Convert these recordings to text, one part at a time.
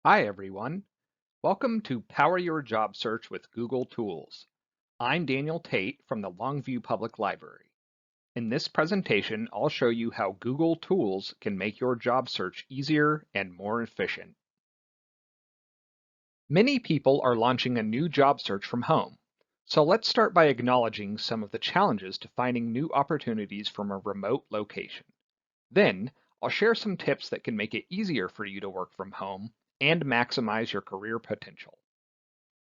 Hi, everyone. Welcome to Power Your Job Search with Google Tools. I'm Daniel Tate from the Longview Public Library. In this presentation, I'll show you how Google Tools can make your job search easier and more efficient. Many people are launching a new job search from home. So let's start by acknowledging some of the challenges to finding new opportunities from a remote location. Then, I'll share some tips that can make it easier for you to work from home and maximize your career potential.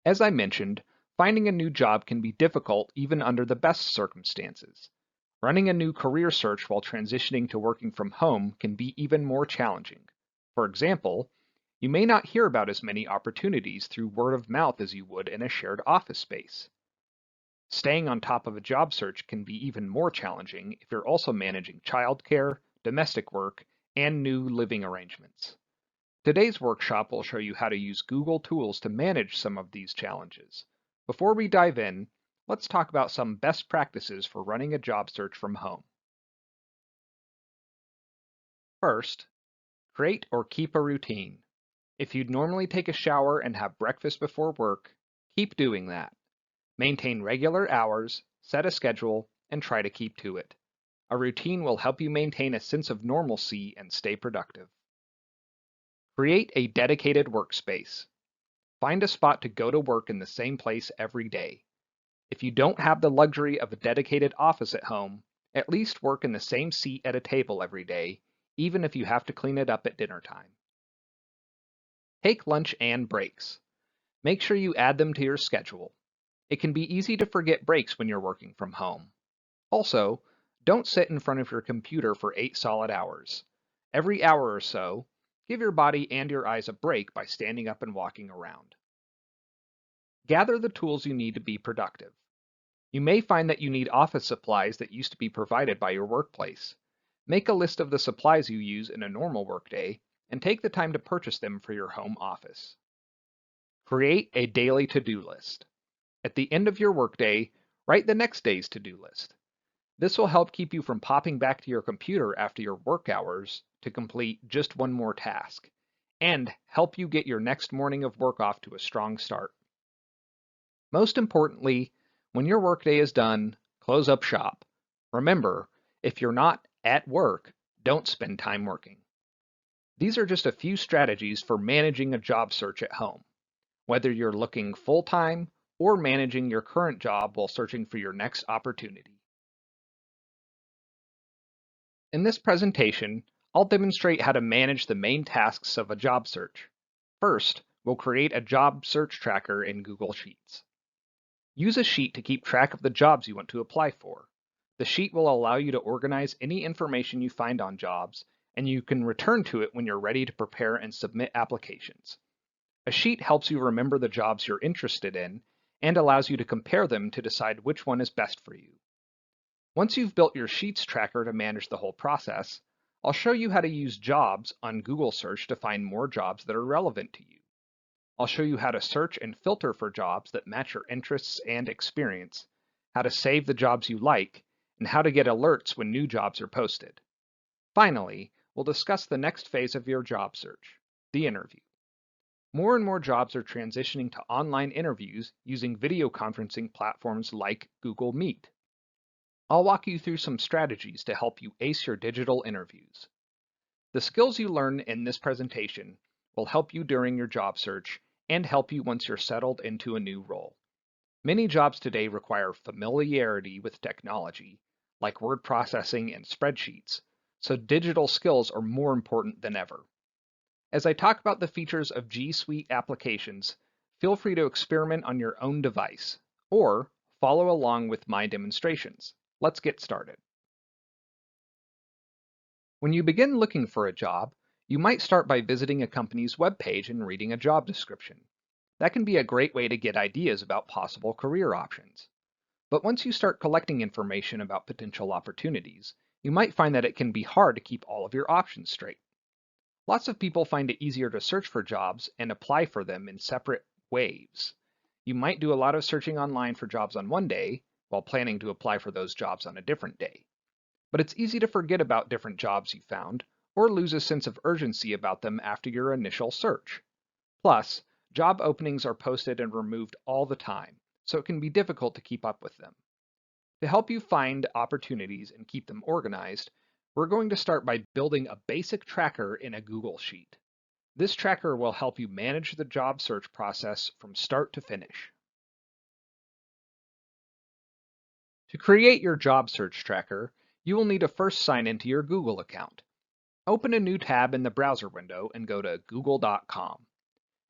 As I mentioned, finding a new job can be difficult even under the best circumstances. Running a new career search while transitioning to working from home can be even more challenging. For example, you may not hear about as many opportunities through word of mouth as you would in a shared office space. Staying on top of a job search can be even more challenging if you're also managing childcare, domestic work, and new living arrangements. Today's workshop will show you how to use Google Tools to manage some of these challenges. Before we dive in, let's talk about some best practices for running a job search from home. First, create or keep a routine. If you'd normally take a shower and have breakfast before work, keep doing that. Maintain regular hours, set a schedule, and try to keep to it. A routine will help you maintain a sense of normalcy and stay productive. Create a dedicated workspace. Find a spot to go to work in the same place every day. If you don't have the luxury of a dedicated office at home, at least work in the same seat at a table every day, even if you have to clean it up at dinner time. Take lunch and breaks. Make sure you add them to your schedule. It can be easy to forget breaks when you're working from home. Also, don't sit in front of your computer for 8 solid hours. Every hour or so, give your body and your eyes a break by standing up and walking around. Gather the tools you need to be productive. You may find that you need office supplies that used to be provided by your workplace. Make a list of the supplies you use in a normal workday and take the time to purchase them for your home office. Create a daily to-do list. At the end of your workday, write the next day's to-do list. This will help keep you from popping back to your computer after your work hours to complete just one more task, and help you get your next morning of work off to a strong start. Most importantly, when your workday is done, close up shop. Remember, if you're not at work, don't spend time working. These are just a few strategies for managing a job search at home, whether you're looking full-time or managing your current job while searching for your next opportunity. In this presentation, I'll demonstrate how to manage the main tasks of a job search. First, we'll create a job search tracker in Google Sheets. Use a sheet to keep track of the jobs you want to apply for. The sheet will allow you to organize any information you find on jobs, and you can return to it when you're ready to prepare and submit applications. A sheet helps you remember the jobs you're interested in and allows you to compare them to decide which one is best for you. Once you've built your Sheets tracker to manage the whole process, I'll show you how to use jobs on Google Search to find more jobs that are relevant to you. I'll show you how to search and filter for jobs that match your interests and experience, how to save the jobs you like, and how to get alerts when new jobs are posted. Finally, we'll discuss the next phase of your job search, the interview. More and more jobs are transitioning to online interviews using video conferencing platforms like Google Meet. I'll walk you through some strategies to help you ace your digital interviews. The skills you learn in this presentation will help you during your job search and help you once you're settled into a new role. Many jobs today require familiarity with technology, like word processing and spreadsheets, so digital skills are more important than ever. As I talk about the features of G Suite applications, feel free to experiment on your own device, or follow along with my demonstrations. Let's get started. When you begin looking for a job, you might start by visiting a company's webpage and reading a job description. That can be a great way to get ideas about possible career options. But once you start collecting information about potential opportunities, you might find that it can be hard to keep all of your options straight. Lots of people find it easier to search for jobs and apply for them in separate waves. You might do a lot of searching online for jobs on one day, while planning to apply for those jobs on a different day. But it's easy to forget about different jobs you found, or lose a sense of urgency about them after your initial search. Plus, job openings are posted and removed all the time, so it can be difficult to keep up with them. To help you find opportunities and keep them organized, we're going to start by building a basic tracker in a Google Sheet. This tracker will help you manage the job search process from start to finish. To create your job search tracker, you will need to first sign into your Google account. Open a new tab in the browser window and go to google.com.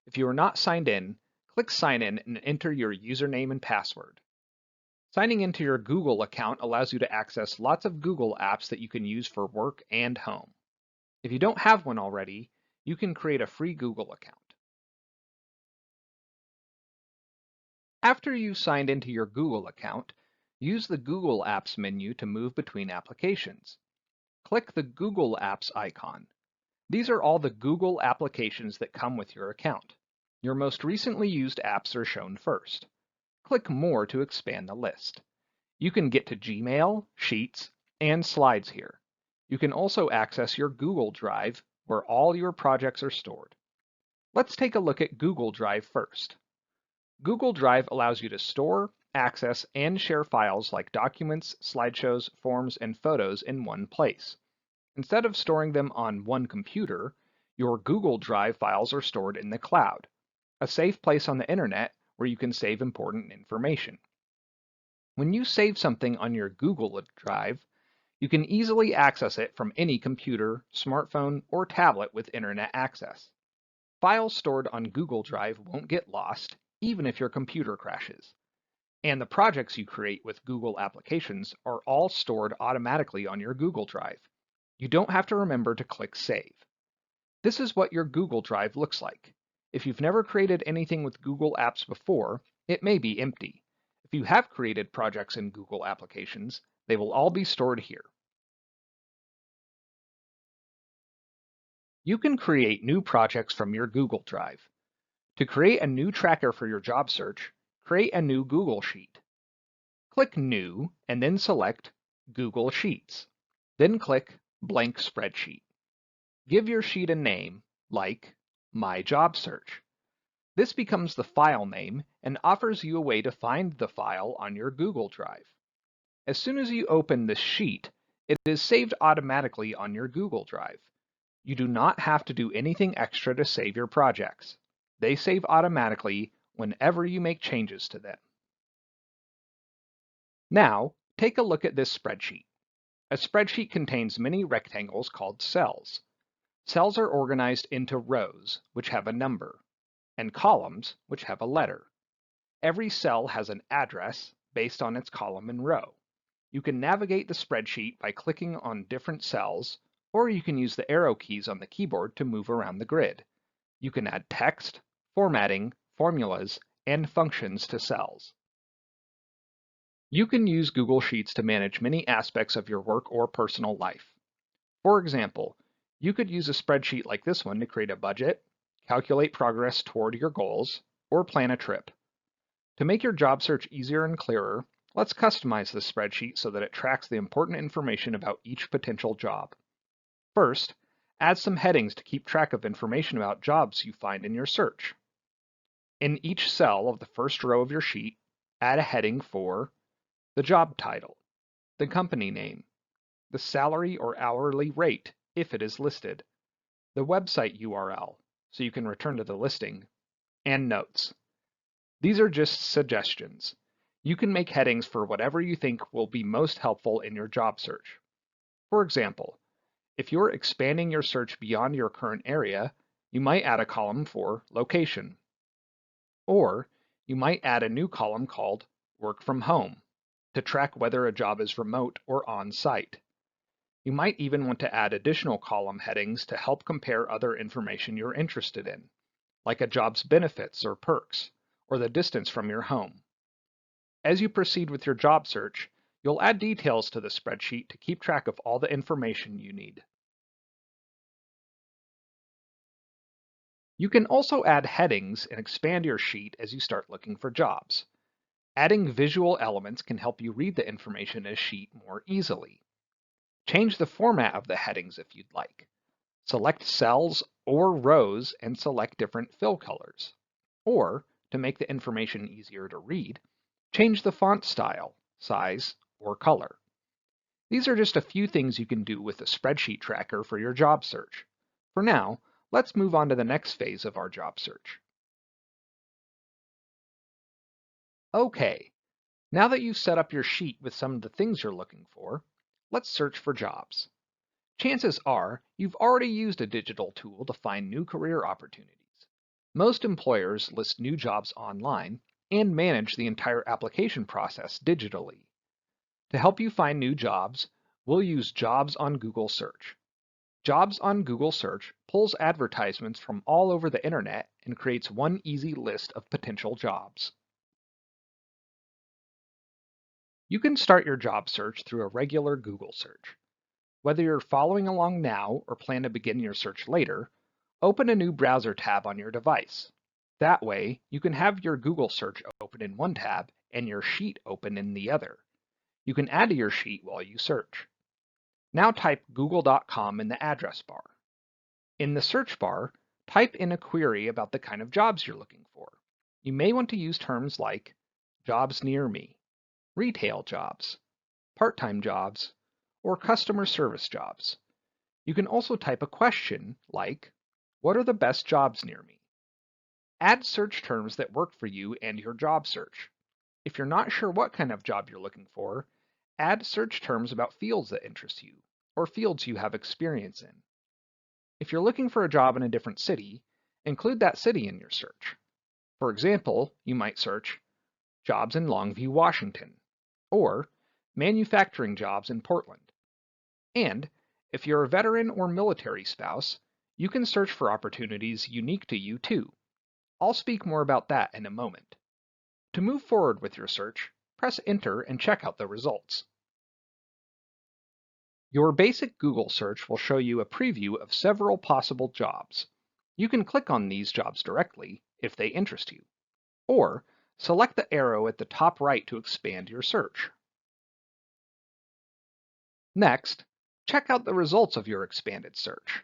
If you are not signed in, click Sign In and enter your username and password. Signing into your Google account allows you to access lots of Google apps that you can use for work and home. If you don't have one already, you can create a free Google account. After you've signed into your Google account, use the Google Apps menu to move between applications. Click the Google Apps icon. These are all the Google applications that come with your account. Your most recently used apps are shown first. Click More to expand the list. You can get to Gmail, Sheets, and Slides here. You can also access your Google Drive, where all your projects are stored. Let's take a look at Google Drive first. Google Drive allows you to store, access, and share files like documents, slideshows, forms, and photos in one place. Instead of storing them on one computer, your Google Drive files are stored in the cloud, a safe place on the internet where you can save important information. When you save something on your Google Drive, you can easily access it from any computer, smartphone, or tablet with internet access. Files stored on Google Drive won't get lost, even if your computer crashes. And the projects you create with Google applications are all stored automatically on your Google Drive. You don't have to remember to click Save. This is what your Google Drive looks like. If you've never created anything with Google Apps before, it may be empty. If you have created projects in Google applications, they will all be stored here. You can create new projects from your Google Drive. To create a new tracker for your job search, create a new Google Sheet. Click New and then select Google Sheets. Then click Blank Spreadsheet. Give your sheet a name, like My Job Search. This becomes the file name and offers you a way to find the file on your Google Drive. As soon as you open this sheet, it is saved automatically on your Google Drive. You do not have to do anything extra to save your projects. They save automatically whenever you make changes to them. Now, take a look at this spreadsheet. A spreadsheet contains many rectangles called cells. Cells are organized into rows, which have a number, and columns, which have a letter. Every cell has an address based on its column and row. You can navigate the spreadsheet by clicking on different cells, or you can use the arrow keys on the keyboard to move around the grid. You can add text, formatting, formulas, and functions to cells. You can use Google Sheets to manage many aspects of your work or personal life. For example, you could use a spreadsheet like this one to create a budget, calculate progress toward your goals, or plan a trip. To make your job search easier and clearer, let's customize this spreadsheet so that it tracks the important information about each potential job. First, add some headings to keep track of information about jobs you find in your search. In each cell of the first row of your sheet, add a heading for the job title, the company name, the salary or hourly rate if it is listed, the website URL so you can return to the listing, and notes. These are just suggestions. You can make headings for whatever you think will be most helpful in your job search. For example, if you're expanding your search beyond your current area, you might add a column for location. Or you might add a new column called Work from Home to track whether a job is remote or on-site. You might even want to add additional column headings to help compare other information you're interested in, like a job's benefits or perks, or the distance from your home. As you proceed with your job search, you'll add details to the spreadsheet to keep track of all the information you need. You can also add headings and expand your sheet as you start looking for jobs. Adding visual elements can help you read the information in a sheet more easily. Change the format of the headings if you'd like. Select cells or rows and select different fill colors. Or, to make the information easier to read, change the font style, size, or color. These are just a few things you can do with a spreadsheet tracker for your job search. For now, let's move on to the next phase of our job search. Okay, now that you've set up your sheet with some of the things you're looking for, let's search for jobs. Chances are you've already used a digital tool to find new career opportunities. Most employers list new jobs online and manage the entire application process digitally. To help you find new jobs, we'll use Jobs on Google Search. Jobs on Google Search pulls advertisements from all over the internet and creates one easy list of potential jobs. You can start your job search through a regular Google search. Whether you're following along now or plan to begin your search later, open a new browser tab on your device. That way, you can have your Google search open in one tab and your sheet open in the other. You can add to your sheet while you search. Now type google.com in the address bar. In the search bar, type in a query about the kind of jobs you're looking for. You may want to use terms like jobs near me, retail jobs, part-time jobs, or customer service jobs. You can also type a question like, what are the best jobs near me? Add search terms that work for you and your job search. If you're not sure what kind of job you're looking for, add search terms about fields that interest you, or fields you have experience in. If you're looking for a job in a different city, include that city in your search. For example, you might search jobs in Longview, Washington, or manufacturing jobs in Portland. And if you're a veteran or military spouse, you can search for opportunities unique to you too. I'll speak more about that in a moment. To move forward with your search, press Enter and check out the results. Your basic Google search will show you a preview of several possible jobs. You can click on these jobs directly if they interest you, or select the arrow at the top right to expand your search. Next, check out the results of your expanded search.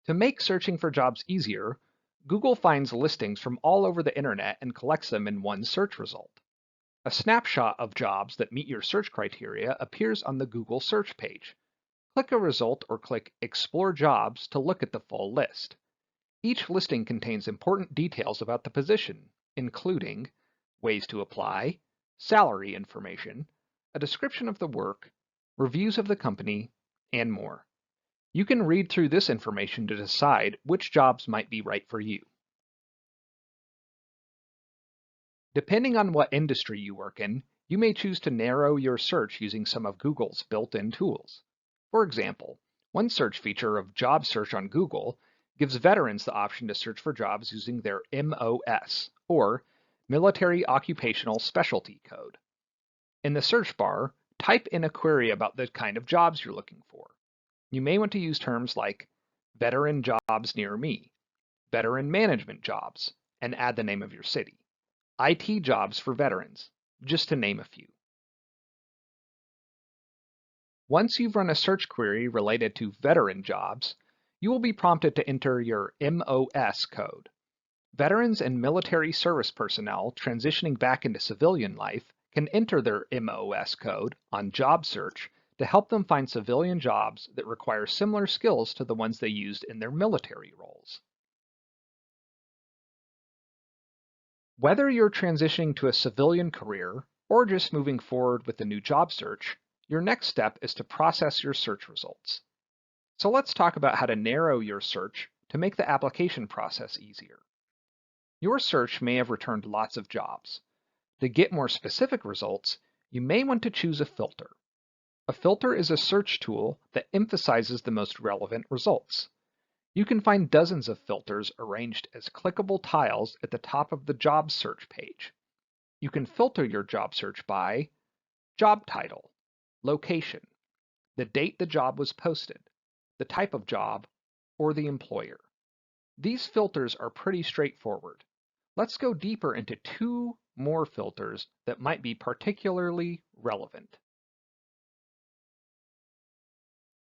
To make searching for jobs easier, Google finds listings from all over the internet and collects them in one search result. A snapshot of jobs that meet your search criteria appears on the Google search page. Click a result or click Explore Jobs to look at the full list. Each listing contains important details about the position, including ways to apply, salary information, a description of the work, reviews of the company, and more. You can read through this information to decide which jobs might be right for you. Depending on what industry you work in, you may choose to narrow your search using some of Google's built-in tools. For example, one search feature of Job Search on Google gives veterans the option to search for jobs using their MOS, or Military Occupational Specialty code. In the search bar, type in a query about the kind of jobs you're looking for. You may want to use terms like veteran jobs near me, veteran management jobs, and add the name of your city. IT jobs for veterans, just to name a few. Once you've run a search query related to veteran jobs, you will be prompted to enter your MOS code. Veterans and military service personnel transitioning back into civilian life can enter their MOS code on Job Search to help them find civilian jobs that require similar skills to the ones they used in their military roles. Whether you're transitioning to a civilian career or just moving forward with a new job search, your next step is to process your search results. So let's talk about how to narrow your search to make the application process easier. Your search may have returned lots of jobs. To get more specific results, you may want to choose a filter. A filter is a search tool that emphasizes the most relevant results. You can find dozens of filters arranged as clickable tiles at the top of the job search page. You can filter your job search by job title, location, the date the job was posted, the type of job, or the employer. These filters are pretty straightforward. Let's go deeper into two more filters that might be particularly relevant.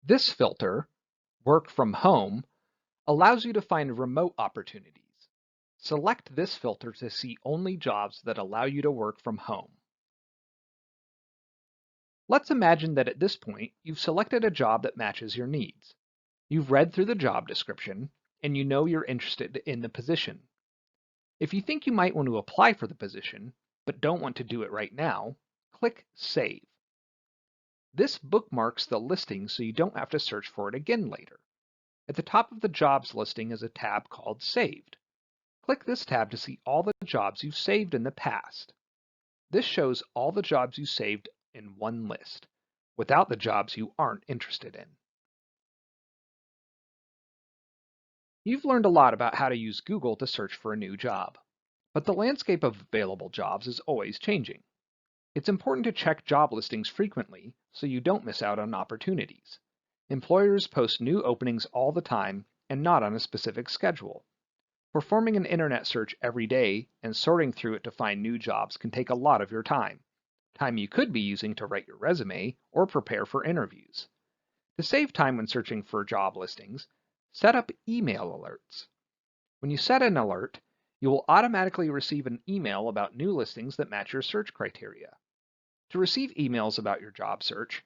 This filter, Work from Home, allows you to find remote opportunities. Select this filter to see only jobs that allow you to work from home. Let's imagine that at this point, you've selected a job that matches your needs. You've read through the job description, and you know you're interested in the position. If you think you might want to apply for the position, but don't want to do it right now, click Save. This bookmarks the listing so you don't have to search for it again later. At the top of the jobs listing is a tab called Saved. Click this tab to see all the jobs you've saved in the past. This shows all the jobs you saved in one list, without the jobs you aren't interested in. You've learned a lot about how to use Google to search for a new job, but the landscape of available jobs is always changing. It's important to check job listings frequently so you don't miss out on opportunities. Employers post new openings all the time and not on a specific schedule. Performing an internet search every day and sorting through it to find new jobs can take a lot of your time you could be using to write your resume or prepare for interviews. To save time when searching for job listings, set up email alerts. When you set an alert, you will automatically receive an email about new listings that match your search criteria. To receive emails about your job search,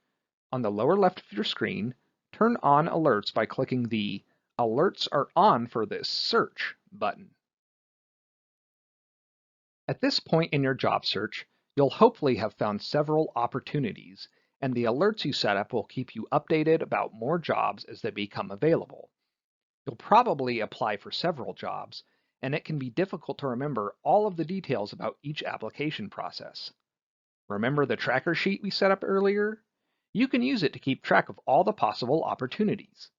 on the lower left of your screen, turn on alerts by clicking the Alerts are on for this search button. At this point in your job search, you'll hopefully have found several opportunities, and the alerts you set up will keep you updated about more jobs as they become available. You'll probably apply for several jobs, and it can be difficult to remember all of the details about each application process. Remember the tracker sheet we set up earlier? You can use it to keep track of all the possible opportunities.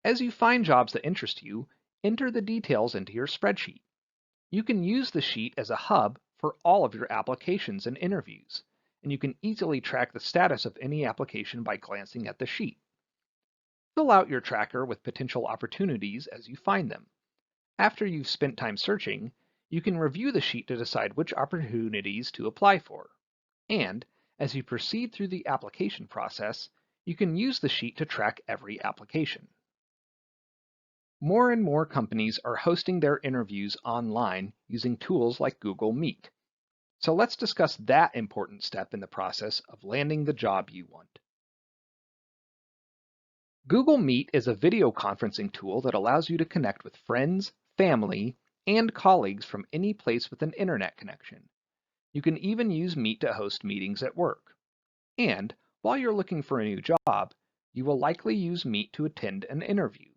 As you find jobs that interest you, enter the details into your spreadsheet. You can use the sheet as a hub for all of your applications and interviews, and you can easily track the status of any application by glancing at the sheet. Fill out your tracker with potential opportunities as you find them. After you've spent time searching, you can review the sheet to decide which opportunities to apply for. And, as you proceed through the application process, you can use the sheet to track every application. More and more companies are hosting their interviews online using tools like Google Meet. So let's discuss that important step in the process of landing the job you want. Google Meet is a video conferencing tool that allows you to connect with friends, family, and colleagues from any place with an internet connection. You can even use Meet to host meetings at work. And while you're looking for a new job, you will likely use Meet to attend an interview.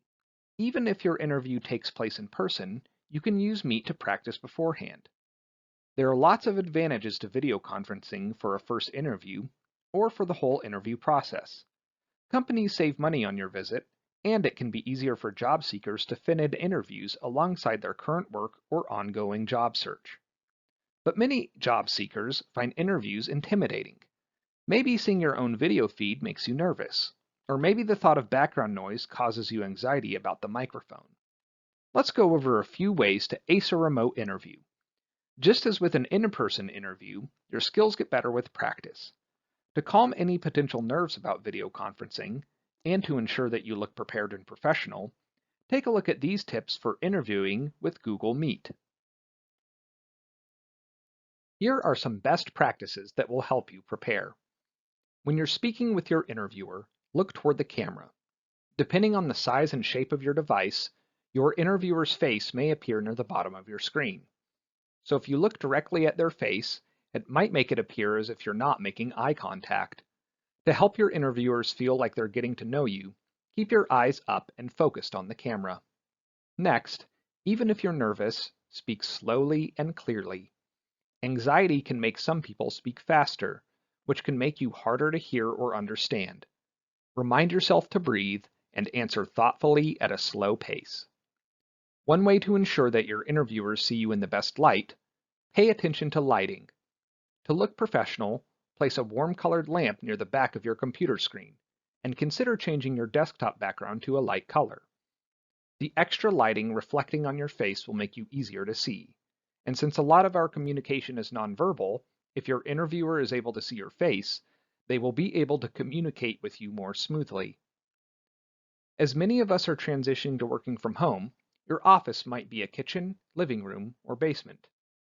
Even if your interview takes place in person, you can use Meet to practice beforehand. There are lots of advantages to video conferencing for a first interview or for the whole interview process. Companies save money on your visit, and it can be easier for job seekers to fit in interviews alongside their current work or ongoing job search. But many job seekers find interviews intimidating. Maybe seeing your own video feed makes you nervous. Or maybe the thought of background noise causes you anxiety about the microphone. Let's go over a few ways to ace a remote interview. Just as with an in-person interview, your skills get better with practice. To calm any potential nerves about video conferencing, and to ensure that you look prepared and professional, take a look at these tips for interviewing with Google Meet. Here are some best practices that will help you prepare. When you're speaking with your interviewer, look toward the camera. Depending on the size and shape of your device, your interviewer's face may appear near the bottom of your screen. So if you look directly at their face, it might make it appear as if you're not making eye contact. To help your interviewers feel like they're getting to know you, keep your eyes up and focused on the camera. Next, even if you're nervous, speak slowly and clearly. Anxiety can make some people speak faster, which can make you harder to hear or understand. Remind yourself to breathe and answer thoughtfully at a slow pace. One way to ensure that your interviewers see you in the best light, pay attention to lighting. To look professional, place a warm-colored lamp near the back of your computer screen, and consider changing your desktop background to a light color. The extra lighting reflecting on your face will make you easier to see. And since a lot of our communication is nonverbal, if your interviewer is able to see your face, they will be able to communicate with you more smoothly. As many of us are transitioning to working from home, your office might be a kitchen, living room, or basement.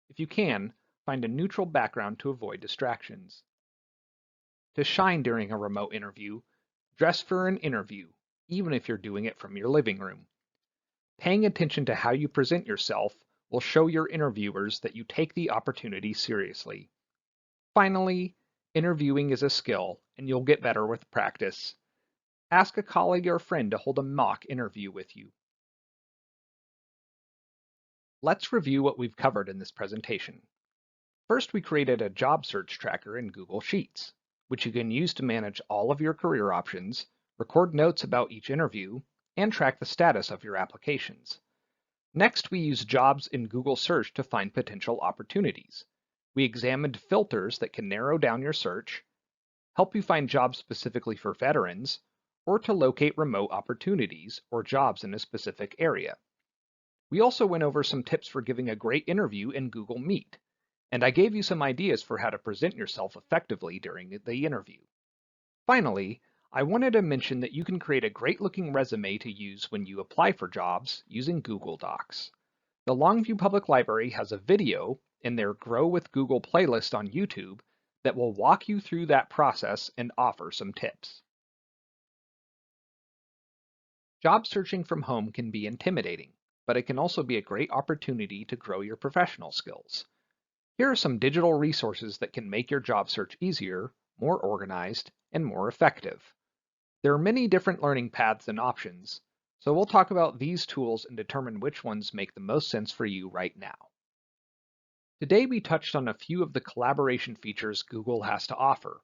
If you can, find a neutral background to avoid distractions. To shine during a remote interview, dress for an interview, even if you're doing it from your living room. Paying attention to how you present yourself will show your interviewers that you take the opportunity seriously. Finally, interviewing is a skill, and you'll get better with practice. Ask a colleague or friend to hold a mock interview with you. Let's review what we've covered in this presentation. First, we created a job search tracker in Google Sheets, which you can use to manage all of your career options, record notes about each interview, and track the status of your applications. Next, we used jobs in Google Search to find potential opportunities. We examined filters that can narrow down your search, help you find jobs specifically for veterans, or to locate remote opportunities or jobs in a specific area. We also went over some tips for giving a great interview in Google Meet, and I gave you some ideas for how to present yourself effectively during the interview. Finally, I wanted to mention that you can create a great-looking resume to use when you apply for jobs using Google Docs. The Longview Public Library has a video in their Grow with Google playlist on YouTube that will walk you through that process and offer some tips. Job searching from home can be intimidating, but it can also be a great opportunity to grow your professional skills. Here are some digital resources that can make your job search easier, more organized, and more effective. There are many different learning paths and options, so we'll talk about these tools and determine which ones make the most sense for you right now. Today we touched on a few of the collaboration features Google has to offer.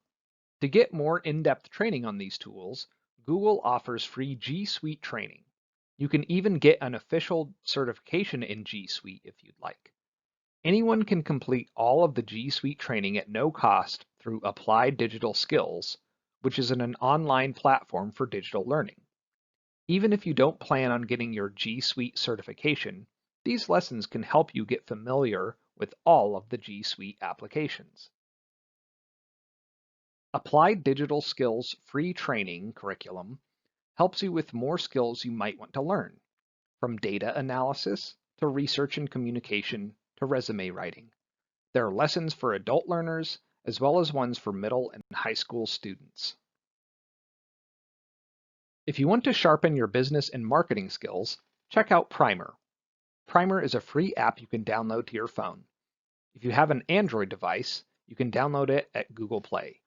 To get more in-depth training on these tools, Google offers free G Suite training. You can even get an official certification in G Suite if you'd like. Anyone can complete all of the G Suite training at no cost through Applied Digital Skills, which is an online platform for digital learning. Even if you don't plan on getting your G Suite certification, these lessons can help you get familiar with all of the G Suite applications. Applied Digital Skills free training curriculum helps you with more skills you might want to learn, from data analysis to research and communication to resume writing. There are lessons for adult learners as well as ones for middle and high school students. If you want to sharpen your business and marketing skills, check out Primer. Primer is a free app you can download to your phone. If you have an Android device, you can download it at Google Play.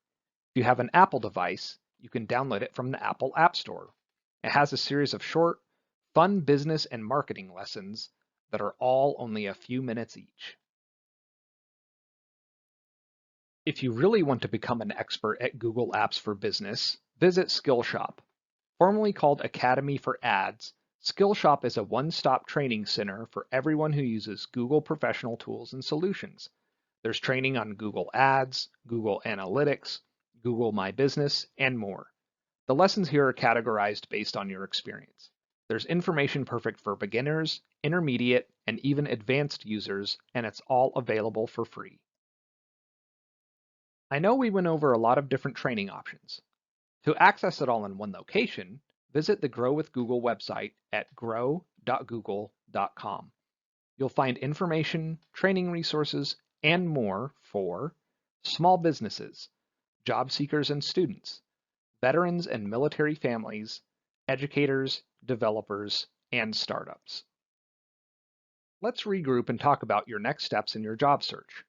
If you have an Apple device, you can download it from the Apple App Store. It has a series of short, fun business and marketing lessons that are all only a few minutes each. If you really want to become an expert at Google Apps for Business, visit Skillshop. Formerly called Academy for Ads, Skillshop is a one-stop training center for everyone who uses Google professional tools and solutions. There's training on Google Ads, Google Analytics, Google My Business, and more. The lessons here are categorized based on your experience. There's information perfect for beginners, intermediate, and even advanced users, and it's all available for free. I know we went over a lot of different training options. To access it all in one location, visit the Grow with Google website at grow.google.com. You'll find information, training resources, and more for small businesses, job seekers and students, veterans and military families, educators, developers, and startups. Let's regroup and talk about your next steps in your job search.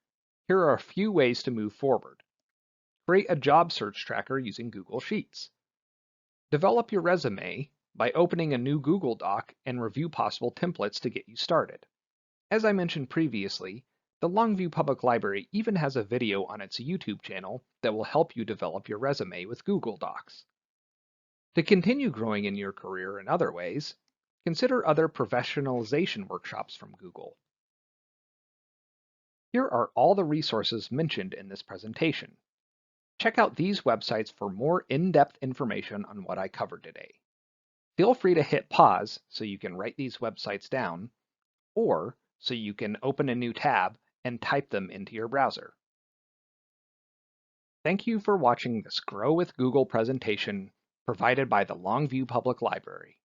Here are a few ways to move forward. Create a job search tracker using Google Sheets. Develop your resume by opening a new Google Doc and review possible templates to get you started. As I mentioned previously, the Longview Public Library even has a video on its YouTube channel that will help you develop your resume with Google Docs. To continue growing in your career in other ways, consider other professionalization workshops from Google. Here are all the resources mentioned in this presentation. Check out these websites for more in-depth information on what I covered today. Feel free to hit pause so you can write these websites down, or so you can open a new tab and type them into your browser. Thank you for watching this Grow with Google presentation provided by the Longview Public Library.